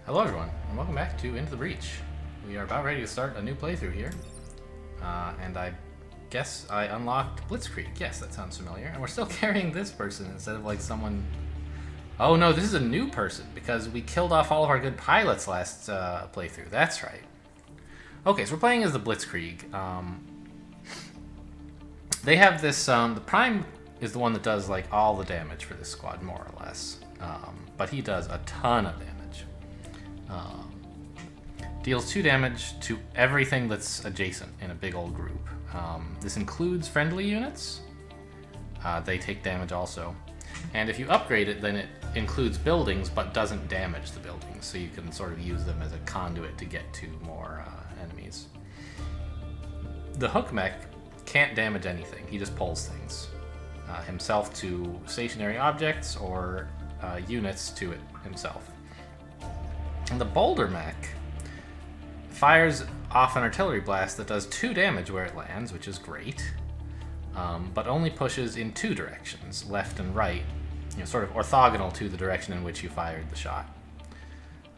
Hello everyone, and welcome back to Into the Breach. We are about ready to start a new playthrough here. And I guess I unlocked Blitzkrieg. Yes, that sounds familiar. And we're still carrying this person instead of like someone... Oh no, this is a new person because we killed off all of our good pilots last playthrough. That's right. Okay, so we're playing as the Blitzkrieg. They have this... the Prime is the one that does like all the damage for this squad, more or less. But he does a ton of damage. Deals 2 damage to everything that's adjacent in a big old group. This includes friendly units. They take damage also. And if you upgrade it, then it includes buildings, but doesn't damage the buildings. So you can sort of use them as a conduit to get to more enemies. The hook mech can't damage anything. He just pulls things. Himself to stationary objects or units to it himself. And the boulder mech fires off an artillery blast that does 2 damage where it lands, which is great, but only pushes in 2 directions, left and right, sort of orthogonal to the direction in which you fired the shot.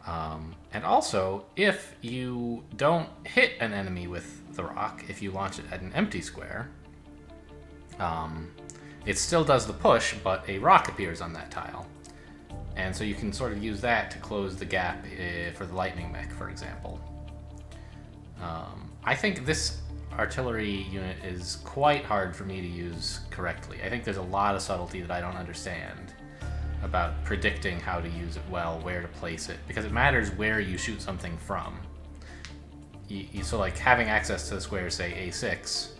And also, if you don't hit an enemy with the rock, if you launch it at an empty square, it still does the push, but a rock appears on that tile. And so you can sort of use that to close the gap for the lightning mech, for example. I think this artillery unit is quite hard for me to use correctly. I think there's a lot of subtlety that I don't understand about predicting how to use it well, where to place it, because it matters where you shoot something from. So like having access to the square, say A6,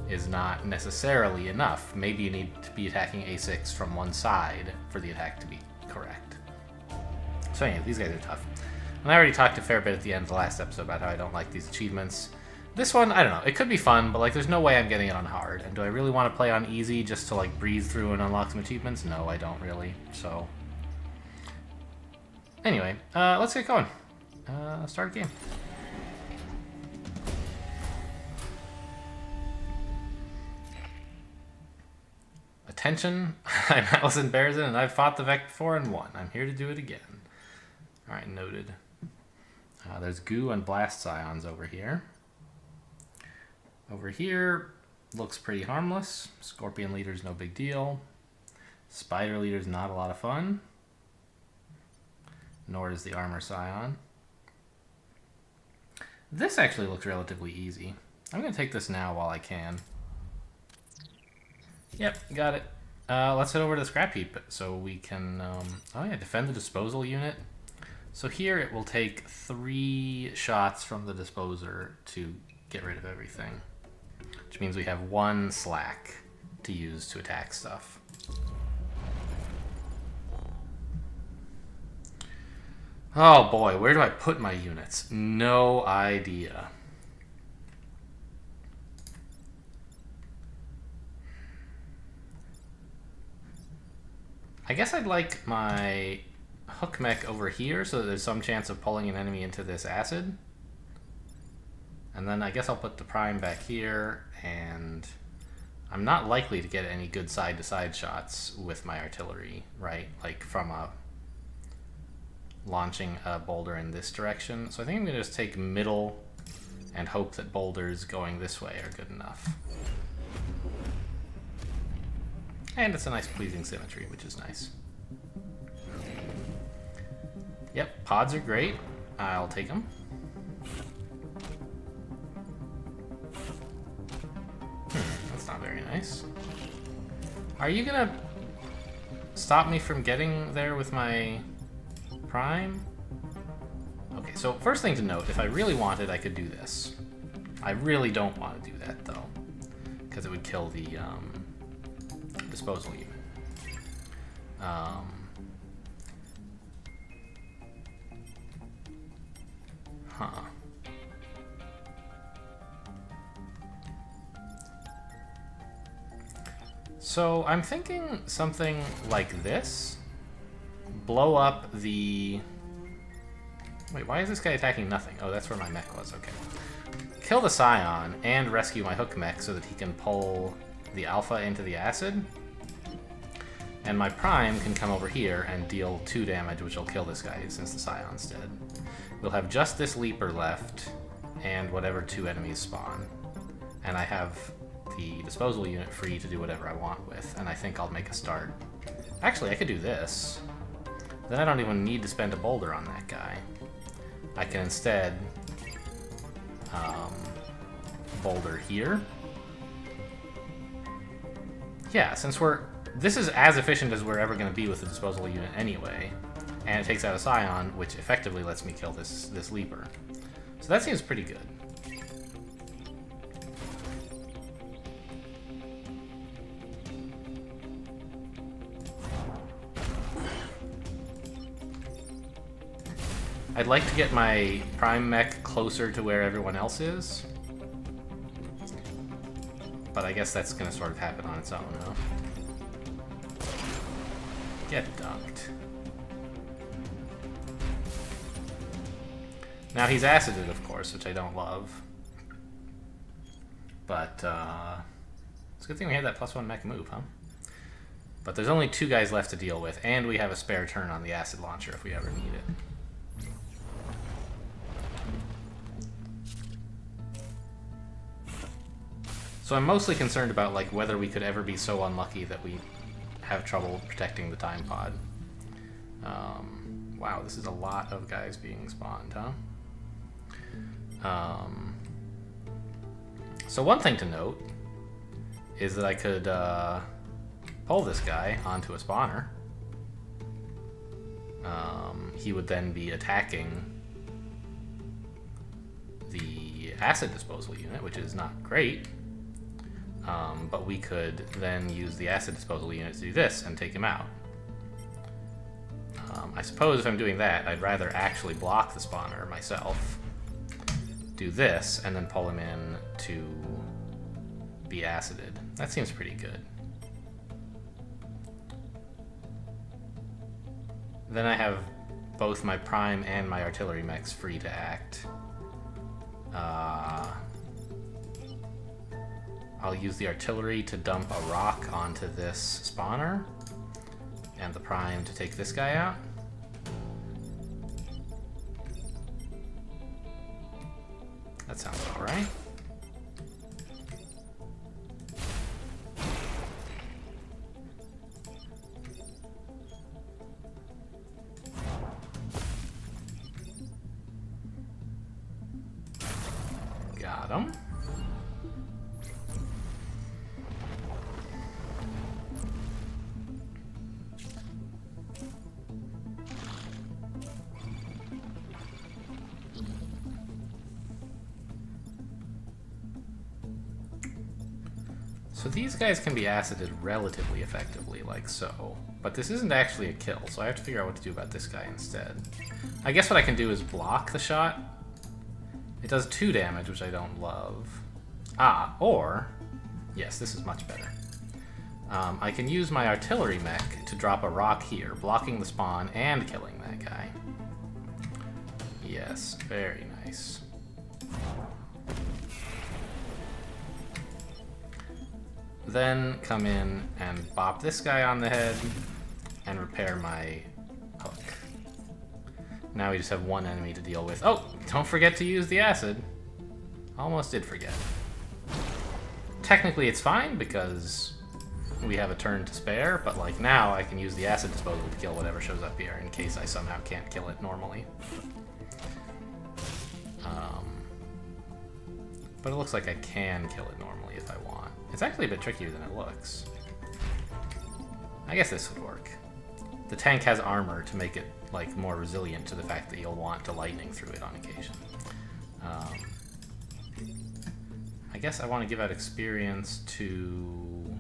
is not necessarily enough. Maybe you need to be attacking A6 from one side for the attack to be correct. So anyway, these guys are tough. And I already talked a fair bit at the end of the last episode about how I don't like these achievements. This one, I don't know, it could be fun, but like there's no way I'm getting it on hard. And do I really want to play on easy just to like breeze through and unlock some achievements? No, I don't really, so... Anyway, let's get going. Start a game. Attention, I'm Allison Bearson and I've fought the Vect before and won. I'm here to do it again. Alright, noted. There's goo and blast scions over here. Over here, looks pretty harmless. Scorpion leader's no big deal. Spider leader's not a lot of fun. Nor is the armor scion. This actually looks relatively easy. I'm going to take this now while I can. Yep, got it. Let's head over to the scrap heap so we can, oh yeah, defend the disposal unit. So here it will take 3 shots from the disposer to get rid of everything. Which means we have 1 slack to use to attack stuff. Oh boy, where do I put my units? No idea. I guess I'd like my hook mech over here so that there's some chance of pulling an enemy into this acid. And then I guess I'll put the prime back here, and I'm not likely to get any good side-to-side shots with my artillery, right? Like from launching a boulder in this direction. So I think I'm going to just take middle and hope that boulders going this way are good enough. And it's a nice pleasing symmetry, which is nice. Yep, pods are great. I'll take them. That's not very nice. Are you gonna stop me from getting there with my prime? Okay, so first thing to note, if I really wanted, I could do this. I really don't want to do that, though, because it would kill the disposal unit. So I'm thinking something like this. Blow up the... Wait, why is this guy attacking nothing? Oh, that's where my mech was, okay. Kill the scion and rescue my hook mech so that he can pull the alpha into the acid. And my Prime can come over here and deal 2 damage, which will kill this guy since the Scion's dead. We'll have just this Leaper left, and whatever 2 enemies spawn. And I have the disposal unit free to do whatever I want with, and I think I'll make a start. Actually, I could do this. Then I don't even need to spend a boulder on that guy. I can instead boulder here. Yeah, since this is as efficient as we're ever going to be with the disposal unit anyway, and it takes out a Scion, which effectively lets me kill this Leaper. So that seems pretty good. I'd like to get my Prime Mech closer to where everyone else is, but I guess that's going to sort of happen on its own, huh? Get dunked. Now he's acided, of course, which I don't love. But, it's a good thing we had that +1 mech move, huh? But there's only 2 guys left to deal with, and we have a spare turn on the acid launcher if we ever need it. So I'm mostly concerned about like whether we could ever be so unlucky that we have trouble protecting the time pod. Wow, this is a lot of guys being spawned, huh? So one thing to note is that I could pull this guy onto a spawner. He would then be attacking the acid disposal unit, which is not great. But we could then use the acid disposal unit to do this and take him out. I suppose if I'm doing that, I'd rather actually block the spawner myself, do this, and then pull him in to be acided. That seems pretty good. Then I have both my Prime and my artillery mechs free to act. I'll use the artillery to dump a rock onto this spawner, and the Prime to take this guy out. That sounds alright. Got him. So these guys can be acided relatively effectively, like so. But this isn't actually a kill, so I have to figure out what to do about this guy instead. I guess what I can do is block the shot. It does 2 damage, which I don't love. Or... yes, this is much better. I can use my artillery mech to drop a rock here, blocking the spawn and killing that guy. Yes, very nice. Then come in and bop this guy on the head and repair my hook. Now we just have 1 enemy to deal with. Oh, don't forget to use the acid. Almost did forget. Technically it's fine because we have a turn to spare, but like now I can use the acid disposal to kill whatever shows up here in case I somehow can't kill it normally. But it looks like I can kill it normally if I want. It's actually a bit trickier than it looks. I guess this would work. The tank has armor to make it like more resilient to the fact that you'll want to lightning through it on occasion. I guess I want to give out experience to...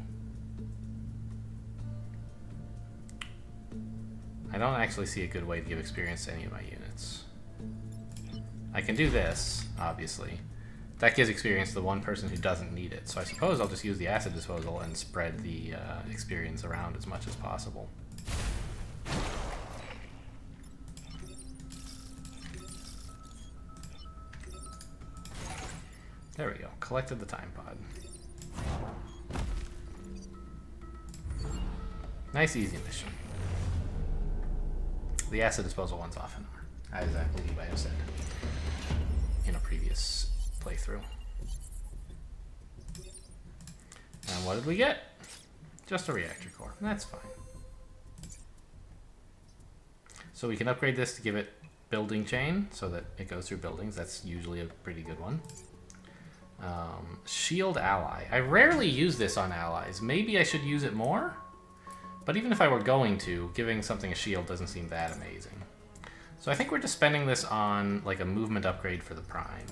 I don't actually see a good way to give experience to any of my units. I can do this, obviously. That gives experience to the one person who doesn't need it. So I suppose I'll just use the acid disposal and spread the experience around as much as possible. There we go. Collected the time pod. Nice, easy mission. The acid disposal one's off an hour, as I believe I have said in a previous playthrough. And what did we get? Just a reactor core. That's fine. So we can upgrade this to give it building chain so that it goes through buildings. That's usually a pretty good one. Shield ally. I rarely use this on allies. Maybe I should use it more? But even if I were going to, giving something a shield doesn't seem that amazing. So I think we're just spending this on like a movement upgrade for the Prime.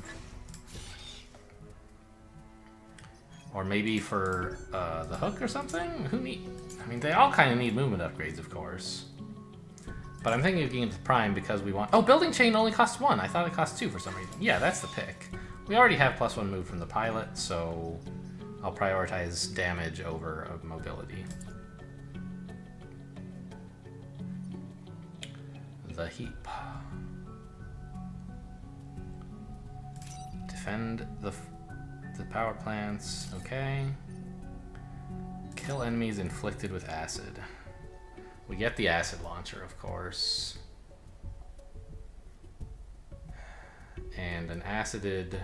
Or maybe for the Hook or something? Who need? I mean, they all kind of need movement upgrades, of course. But I'm thinking of getting the Prime because we want... Oh, building chain only costs 1. I thought it cost 2 for some reason. Yeah, that's the pick. We already have +1 move from the pilot, so I'll prioritize damage over mobility. The heap. Defend the power plants. Okay. Kill enemies inflicted with acid. We get the acid launcher, of course. And an acided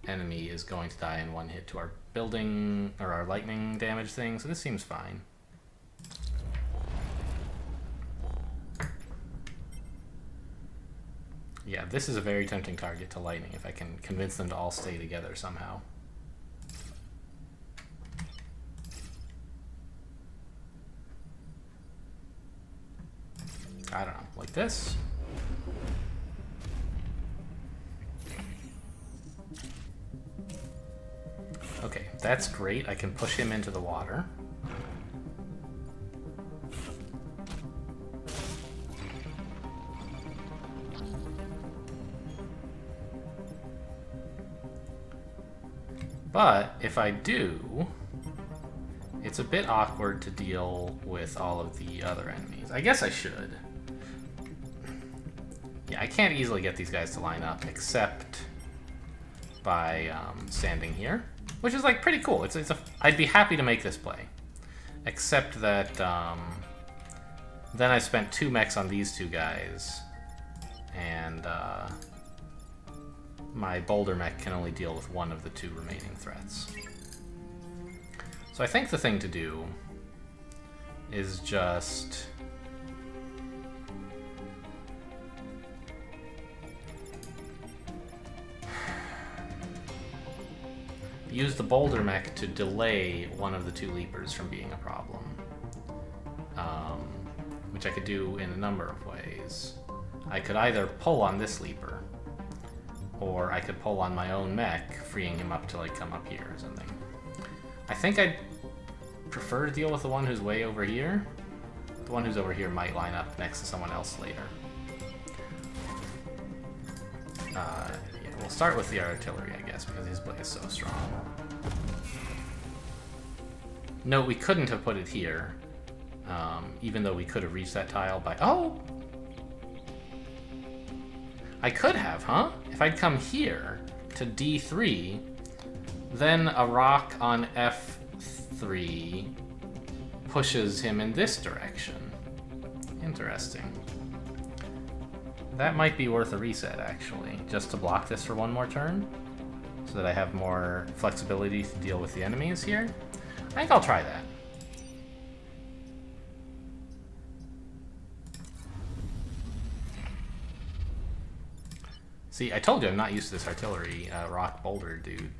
enemy is going to die in one hit to our building or our lightning damage thing, so this seems fine. Yeah, this is a very tempting target to lightning if I can convince them to all stay together somehow. I don't know, like this? Okay, that's great. I can push him into the water. But if I do, it's a bit awkward to deal with all of the other enemies. I guess I should. Yeah, I can't easily get these guys to line up except by standing here, which is like pretty cool. I'd be happy to make this play, except that then I spent 2 mechs on these 2 guys, and my boulder mech can only deal with 1 of the 2 remaining threats. So I think the thing to do is just use the boulder mech to delay 1 of the 2 leapers from being a problem, which I could do in a number of ways. I could either pull on this leaper, or I could pull on my own mech, freeing him up to like come up here or something. I think I'd prefer to deal with the one who's way over here. The one who's over here might line up next to someone else later. Yeah, we'll start with the artillery, I guess, because his blade is so strong. No, we couldn't have put it here, even though we could have reached that tile by... Oh! I could have, huh? If I'd come here to D3, then a rock on F3 pushes him in this direction. Interesting. That might be worth a reset, actually, just to block this for 1 more turn, so that I have more flexibility to deal with the enemies here. I think I'll try that. See, I told you I'm not used to this artillery rock boulder dude.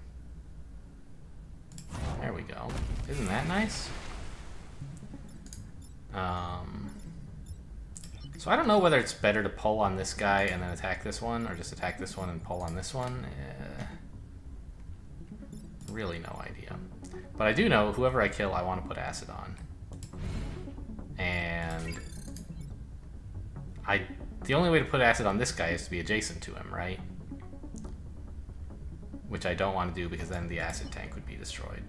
There we go. Isn't that nice? So I don't know whether it's better to pull on this guy and then attack this one, or just attack this one and pull on this one. Really no idea. But I do know whoever I kill, I want to put acid on. And the only way to put acid on this guy is to be adjacent to him, right? Which I don't want to do because then the acid tank would be destroyed.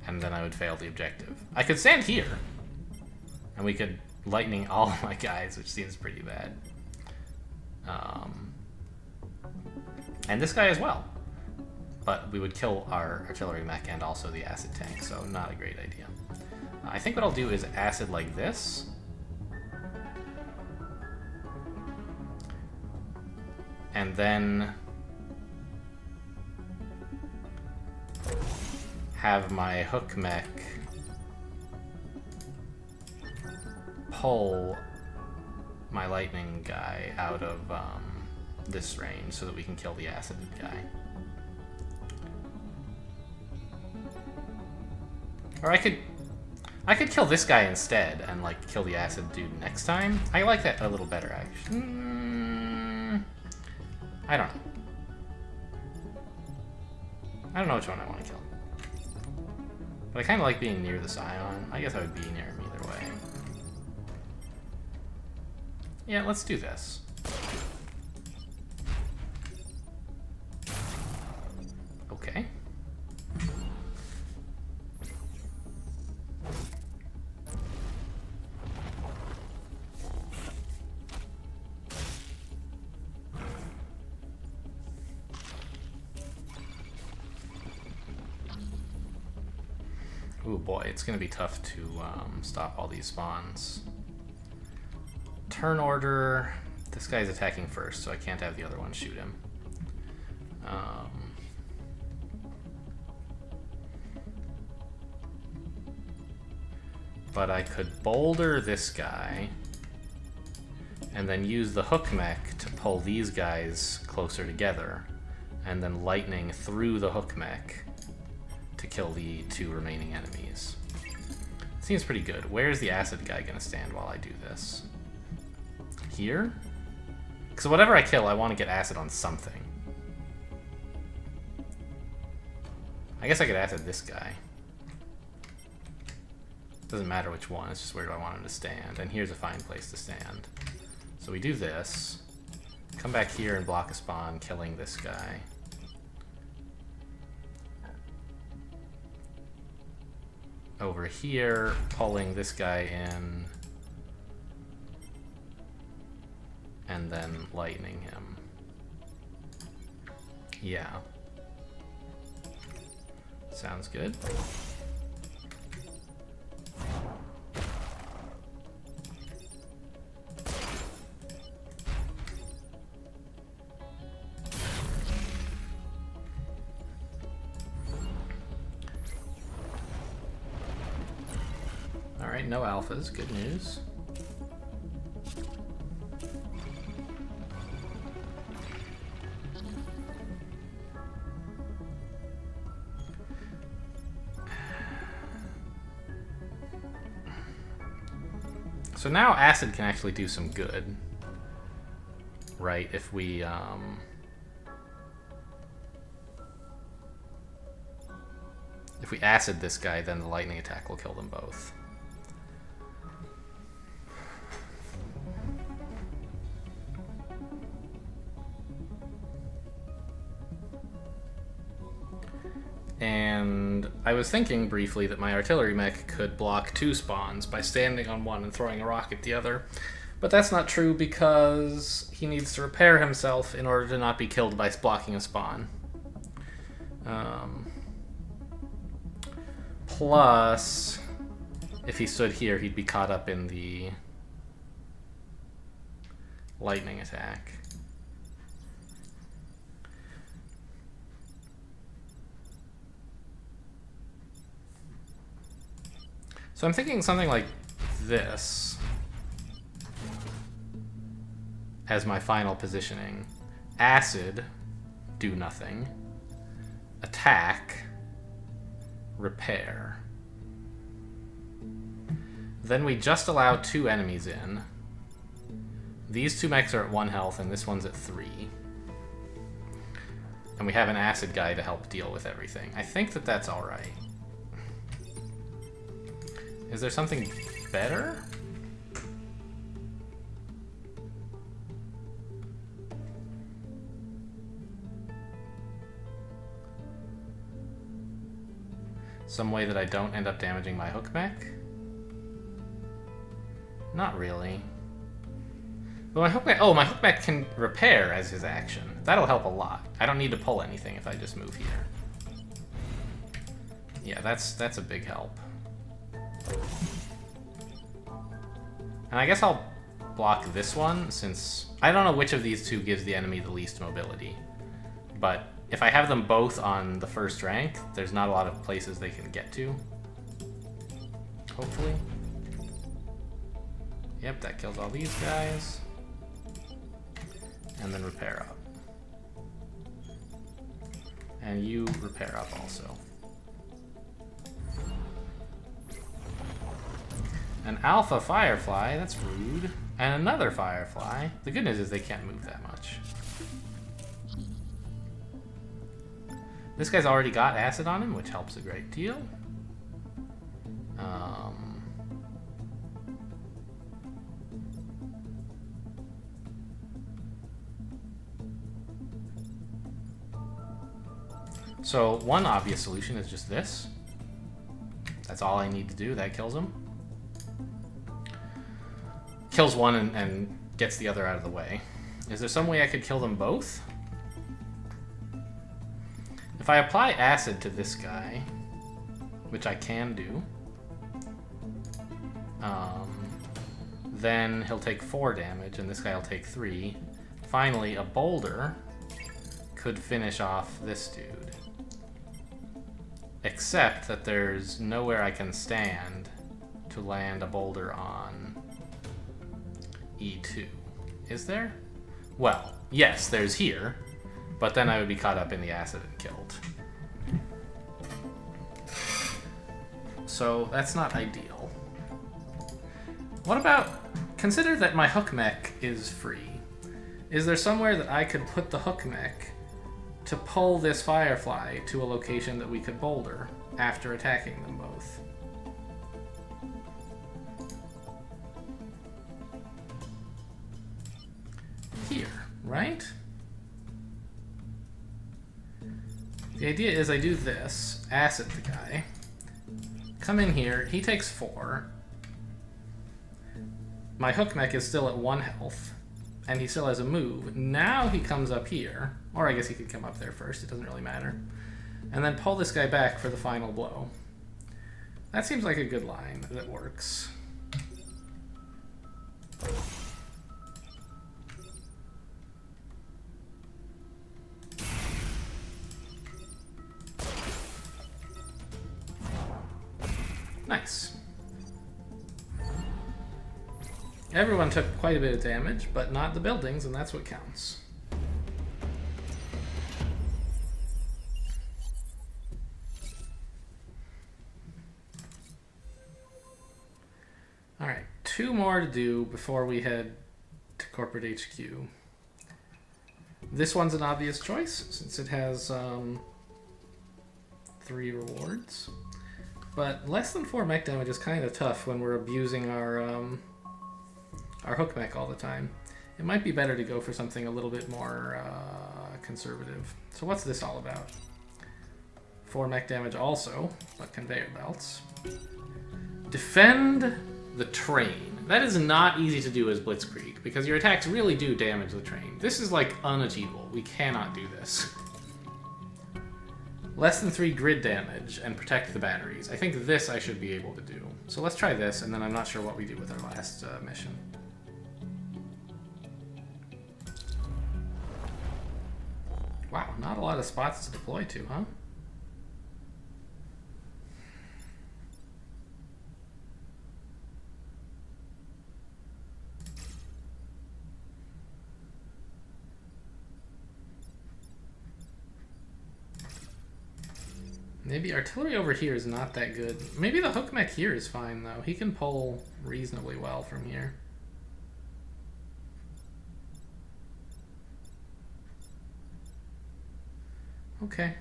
And then I would fail the objective. I could stand here, and we could lightning all of my guys, which seems pretty bad. And this guy as well. but we would kill our artillery mech and also the acid tank, so not a great idea. I think what I'll do is acid like this. And then have my hook mech pull my lightning guy out of this range so that we can kill the acid guy. Or I could kill this guy instead and like kill the acid dude next time. I like that a little better actually. I don't know. I don't know which one I want to kill. But I kind of like being near the Scion. I guess I would be near him either way. Yeah, let's do this. Okay. Ooh boy, it's gonna be tough to stop all these spawns. Turn order. This guy's attacking first, so I can't have the other one shoot him. But I could boulder this guy and then use the hook mech to pull these guys closer together and then lightning through the hook mech to kill the two remaining enemies. Seems pretty good. Where's the acid guy gonna stand while I do this? Here? Because whatever I kill, I want to get acid on something. I guess I could acid this guy. Doesn't matter which one, it's just where do I want him to stand. And here's a fine place to stand. So we do this. Come back here and block a spawn, killing this guy. Over here, pulling this guy in. And then lightning him. Yeah. Sounds good. Alright, no alphas, good news. So now acid can actually do some good, right? If we acid this guy, then the lightning attack will kill them both. And I was thinking briefly that my artillery mech could block two spawns by standing on one and throwing a rock at the other. But that's not true because he needs to repair himself in order to not be killed by blocking a spawn. Plus, if he stood here, he'd be caught up in the lightning attack. So I'm thinking something like this as my final positioning. Acid, do nothing. Attack, repair. Then we just allow two enemies in. These two mechs are at 1 health and this one's at 3. And we have an acid guy to help deal with everything. I think that that's alright. Is there something better? Some way that I don't end up damaging my hook mech? Not really. But my hookback, oh, my hookback can repair as his action. That'll help a lot. I don't need to pull anything if I just move here. Yeah, that's a big help. And I guess I'll block this one, since I don't know which of these two gives the enemy the least mobility. But if I have them both on the first rank, there's not a lot of places they can get to. Hopefully. Yep, that kills all these guys. And then repair up. And you repair up also. An alpha firefly, that's rude. And another firefly. The good news is they can't move that much. This guy's already got acid on him, which helps a great deal. So one obvious solution is just this. That's all I need to do. That kills him. Kills one and gets the other out of the way. Is there some way I could kill them both? If I apply acid to this guy, which I can do, then he'll take 4 damage, and this guy will take 3. Finally, a boulder could finish off this dude. Except that there's nowhere I can stand to land a boulder on E2. Is there? Well, yes, there's here, but then I would be caught up in the acid and killed. So that's not ideal. What about, consider that my hook mech is free. Is there somewhere that I could put the hook mech to pull this firefly to a location that we could boulder after attacking them both? Here, right? The idea is I do this, acid the guy, come in here, he takes 4. My hook mech is still at 1 health, and he still has a move. Now he comes up here, or I guess he could come up there first, it doesn't really matter, and then pull this guy back for the final blow. That seems like a good line that works. Nice. Everyone took quite a bit of damage, but not the buildings, and that's what counts. Alright, 2 more to do before we head to corporate HQ. This one's an obvious choice, since it has 3 rewards. But less than 4 mech damage is kind of tough when we're abusing our hook mech all the time. It might be better to go for something a little bit more conservative. So what's this all about? 4 mech damage also, but conveyor belts. Defend the train. That is not easy to do as Blitzkrieg, because your attacks really do damage the train. This is like unachievable. We cannot do this. Less than 3 grid damage and protect the batteries. I think this I should be able to do. So let's try this, and then I'm not sure what we do with our last mission. Wow, not a lot of spots to deploy to, huh? Maybe artillery over here is not that good. Maybe the hook mech here is fine, though. He can pull reasonably well from here. Okay.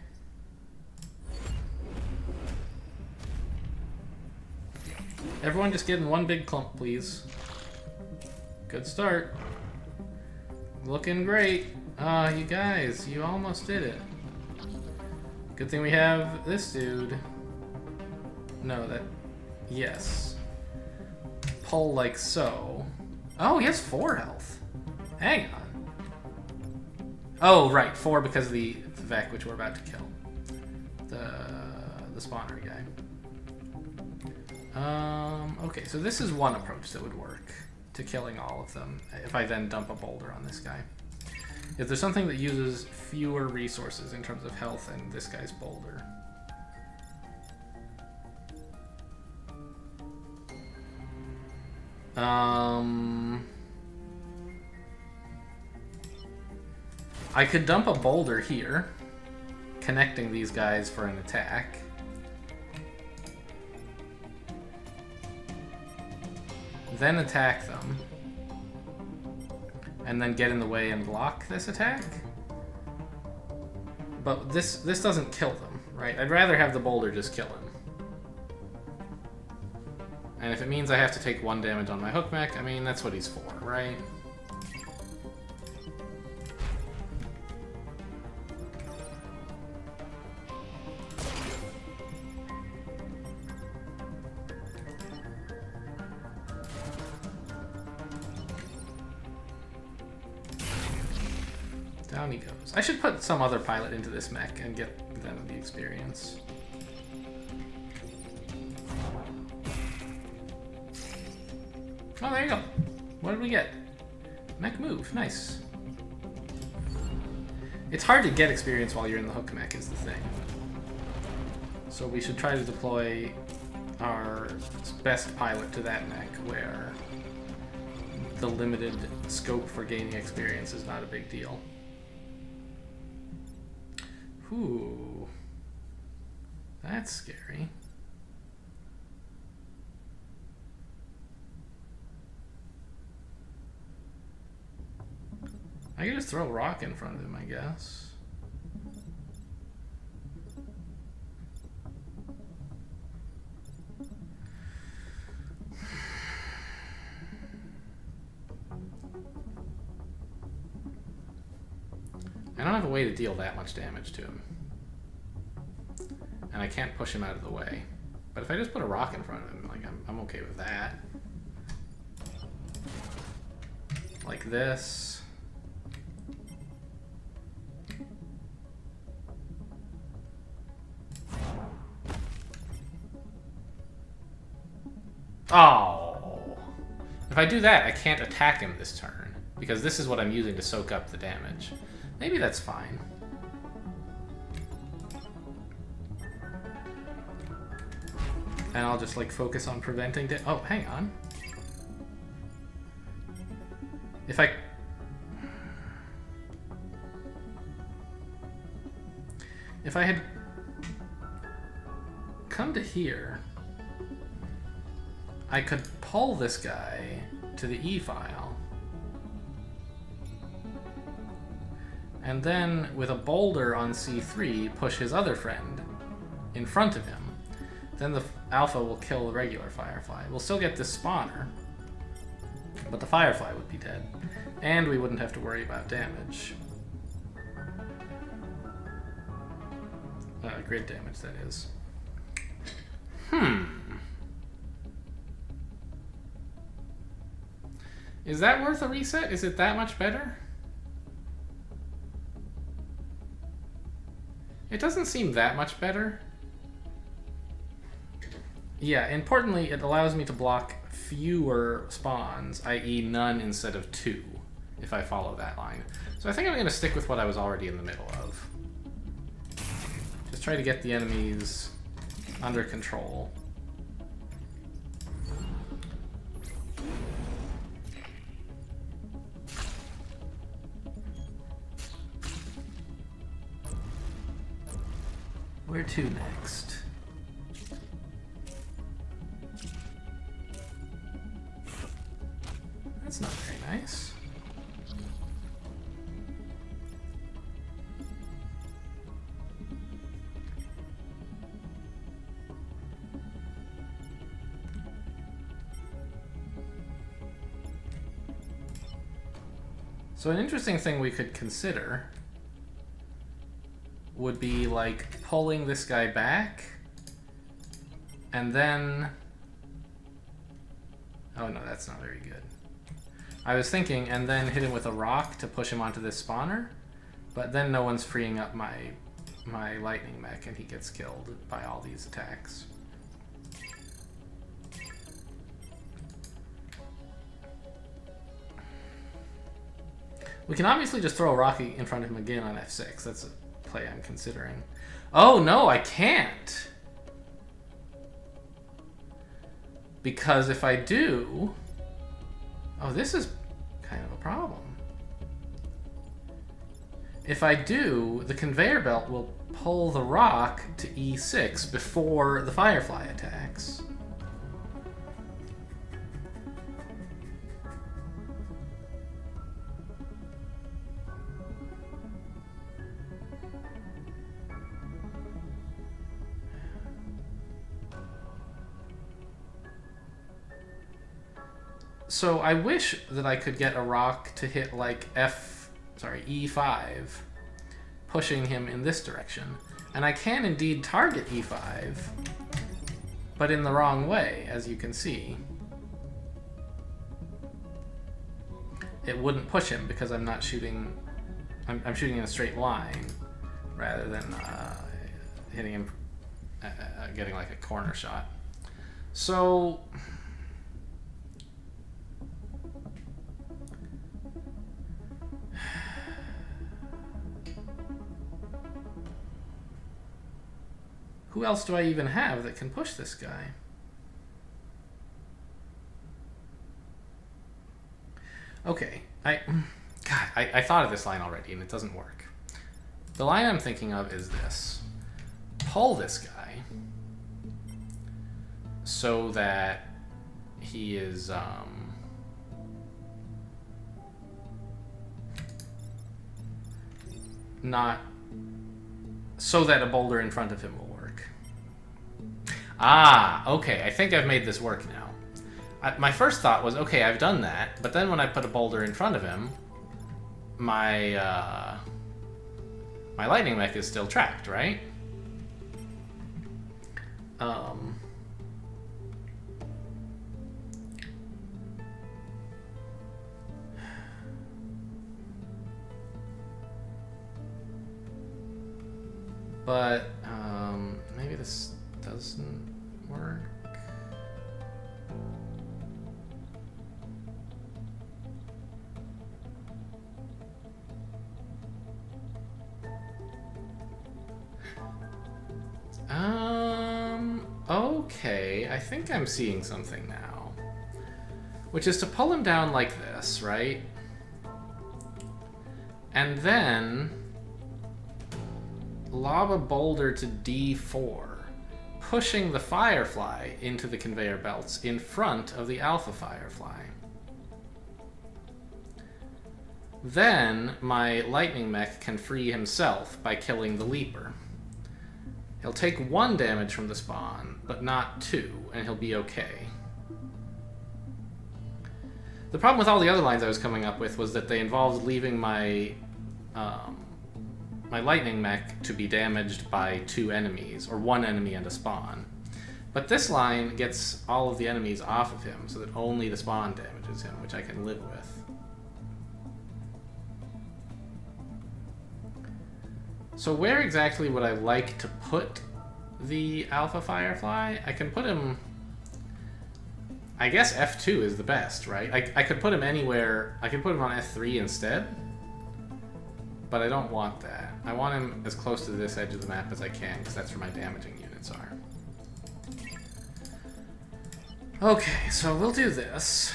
Everyone just get in one big clump, please. Good start. Looking great. You guys, you almost did it. Good thing we have this dude. No, that... Yes. Pull like so. Oh, he has 4 health. Hang on. Oh, right. 4 because of the Vec, which we're about to kill. The spawner guy. Okay, so this is one approach that would work to killing all of them, if I then dump a boulder on this guy. If there's something that uses fewer resources in terms of health than this guy's boulder. I could dump a boulder here, connecting these guys for an attack. Then attack them. And then get in the way and block this attack. But this doesn't kill them, right? I'd rather have the boulder just kill him. And if it means I have to take 1 damage on my hook mech, I mean, that's what he's for, right? Down he goes. I should put some other pilot into this mech and get them the experience. Oh, there you go. What did we get? Mech move. Nice. It's hard to get experience while you're in the hook mech is the thing. So we should try to deploy our best pilot to that mech where the limited scope for gaining experience is not a big deal. Ooh. That's scary. I can just throw a rock in front of him, I guess. I don't have a way to deal that much damage to him. And I can't push him out of the way. But if I just put a rock in front of him, like I'm okay with that. Like this. Oh! If I do that, I can't attack him this turn, because this is what I'm using to soak up the damage. Maybe that's fine. And I'll just, like, focus on preventing oh, hang on. If I had come to here, I could pull this guy to the E file. And then, with a boulder on C3, push his other friend in front of him. Then the Alpha will kill the regular Firefly. We'll still get this spawner, but the Firefly would be dead. And we wouldn't have to worry about damage. Grid damage, that is. Is that worth a reset? Is it that much better? It doesn't seem that much better. Yeah, importantly, it allows me to block fewer spawns, i.e. none instead of 2, if I follow that line. So I think I'm going to stick with what I was already in the middle of. Just try to get the enemies under control. Where to next? That's not very nice. So an interesting thing we could consider would be like pulling this guy back and then... Oh no, that's not very good. I was thinking, and then hit him with a rock to push him onto this spawner, but then no one's freeing up my lightning mech, and he gets killed by all these attacks. We can obviously just throw a rocket in front of him again on F6. That's a play I'm considering. Oh no, I can't! Because if I do... Oh, this is kind of a problem. If I do, the conveyor belt will pull the rock to E6 before the Firefly attacks. So I wish that I could get a rock to hit like E5, pushing him in this direction. And I can indeed target E5, but in the wrong way, as you can see. It wouldn't push him because I'm not shooting, I'm shooting in a straight line rather than hitting him, getting like a corner shot. So... who else do I even have that can push this guy? Okay, I thought of this line already and it doesn't work. The line I'm thinking of is this. Pull this guy so that he is, not... so that a boulder in front of him will work. Ah, okay, I think I've made this work now. My first thought was, okay, I've done that, but then when I put a boulder in front of him, my my lightning mech is still trapped, right? But maybe this doesn't work. Okay, I think I'm seeing something now. Which is to pull him down like this, right? And then lob a boulder to D4, pushing the Firefly into the conveyor belts in front of the Alpha Firefly. Then my lightning mech can free himself by killing the Leaper. He'll take 1 damage from the spawn, but not 2, and he'll be okay. The problem with all the other lines I was coming up with was that they involved leaving my my lightning mech to be damaged by 2 enemies, or 1 enemy and a spawn. But this line gets all of the enemies off of him, so that only the spawn damages him, which I can live with. So where exactly would I like to put the Alpha Firefly? I can put him... I guess F2 is the best, right? I could put him anywhere. I could put him on F3 instead. But I don't want that. I want him as close to this edge of the map as I can, because that's where my damaging units are. Okay, so we'll do this.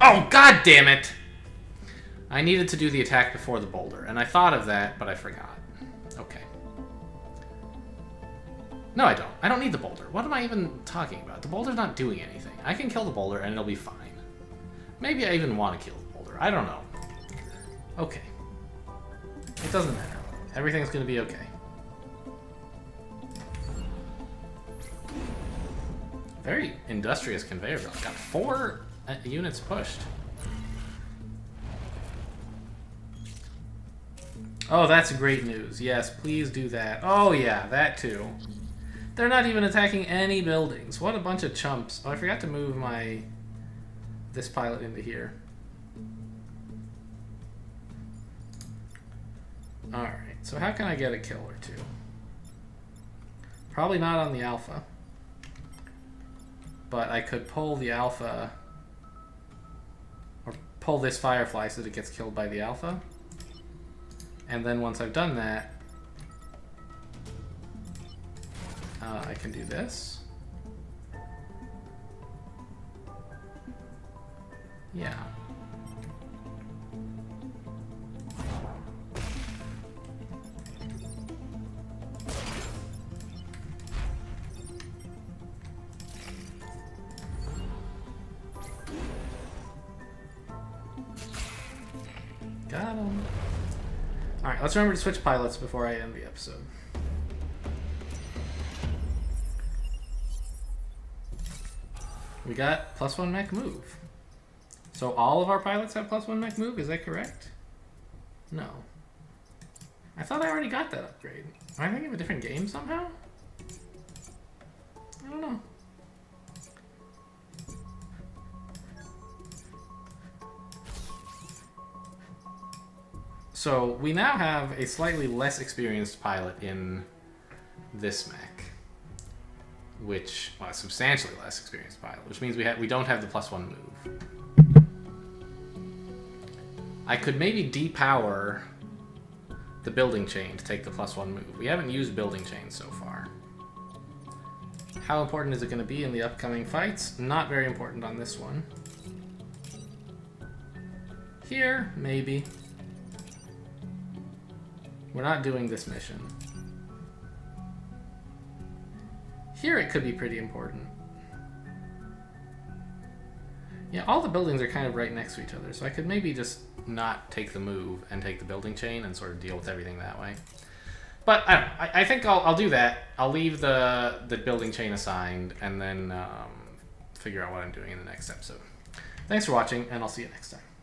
Oh, god damn it! I needed to do the attack before the boulder, and I thought of that, but I forgot. Okay. No, I don't. I don't need the boulder. What am I even talking about? The boulder's not doing anything. I can kill the boulder, and it'll be fine. Maybe I even want to kill the boulder. I don't know. Okay. It doesn't matter. Everything's gonna be okay. Very industrious conveyor belt. Got 4 units pushed. Oh, that's great news. Yes, please do that. Oh yeah, that too. They're not even attacking any buildings. What a bunch of chumps. Oh, I forgot to move this pilot into here. Alright, so how can I get a kill or two? Probably not on the Alpha. But I could pull the Alpha, or pull this Firefly so that it gets killed by the Alpha. And then once I've done that, I can do this. Yeah. Got him. Alright, let's remember to switch pilots before I end the episode. We got +1 mech move. So all of our pilots have +1 mech move, is that correct? No. I thought I already got that upgrade. Am I thinking of a different game somehow? I don't know. So we now have a slightly less experienced pilot in this mech. Which, well, a substantially less experienced pilot, which means we don't have the +1 move. I could maybe depower the building chain to take the +1 move. We haven't used building chain so far. How important is it going to be in the upcoming fights? Not very important on this one. Here, maybe. We're not doing this mission. Here it could be pretty important. Yeah, all the buildings are kind of right next to each other, so I could maybe just not take the move and take the building chain and sort of deal with everything that way. But I don't know, I think I'll do that. I'll leave the building chain assigned and then figure out what I'm doing in the next episode. Thanks for watching, and I'll see you next time.